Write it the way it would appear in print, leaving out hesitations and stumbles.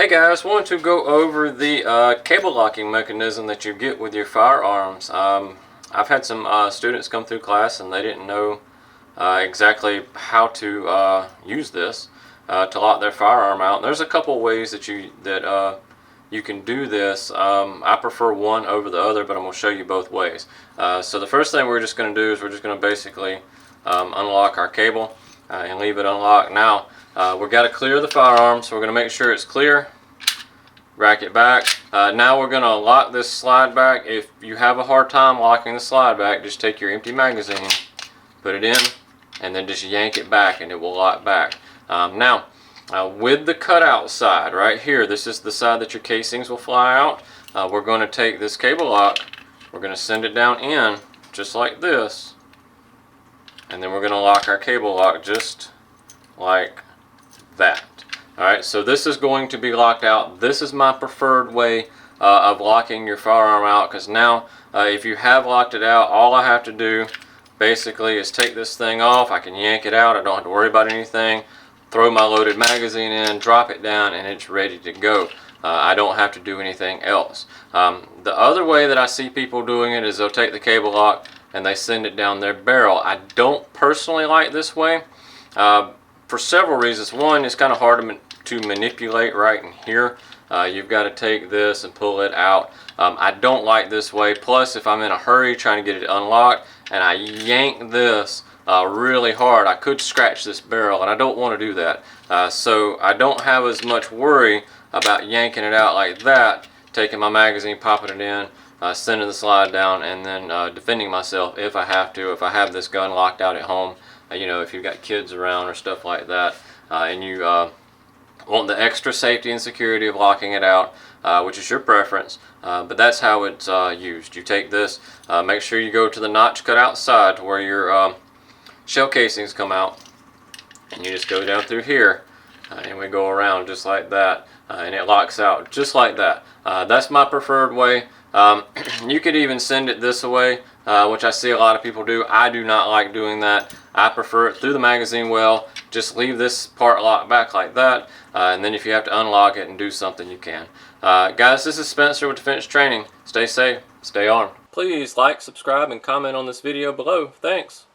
Hey guys, wanted to go over the cable locking mechanism that you get with your firearms. I've had some students come through class and they didn't know exactly how to use this to lock their firearm out. There's a couple ways that you can do this. I prefer one over the other, but I'm going to show you both ways. So the first thing we're just going to do is we're just going to basically unlock our cable and leave it unlocked. Now we've got to clear the firearm, so we're going to make sure it's clear. Rack it back. Now we're going to lock this slide back. If you have a hard time locking the slide back, just take your empty magazine, put it in, and then just yank it back and it will lock back. Now with the cutout side right here, this is the side that your casings will fly out. We're going to take this cable lock, we're going to send it down in just like this, and then we're going to lock our cable lock just like that. Alright, so this is going to be locked out. This is my preferred way of locking your firearm out, because now if you have locked it out, all I have to do basically is take this thing off. I can yank it out. I don't have to worry about anything. Throw my loaded magazine in, drop it down, and it's ready to go. I don't have to do anything else. The other way that I see people doing it is they'll take the cable lock and they send it down their barrel. I don't personally like this way for several reasons. One, it's kind of hard to manipulate right in here. You've got to take this and pull it out. I don't like this way. Plus, if I'm in a hurry trying to get it unlocked and I yank this really hard, I could scratch this barrel, and I don't want to do that. So I don't have as much worry about yanking it out like that, taking my magazine, popping it in, sending the slide down, and then defending myself if I have to. If I have this gun locked out at home, you know, if you've got kids around or stuff like that, and you want the extra safety and security of locking it out, which is your preference, but that's how it's used. You take this, make sure you go to the notch cut outside to where your shell casings come out, and you just go down through here, and we go around just like that, and it locks out just like that. That's my preferred way. You could even send it this way, which I see a lot of people do. I do not like doing that. I prefer it through the magazine well. Just leave this part locked back like that, and then if you have to unlock it and do something, you can. Guys, this is Spencer with Defense Training. Stay safe, stay armed. Please like, subscribe, and comment on this video below. Thanks.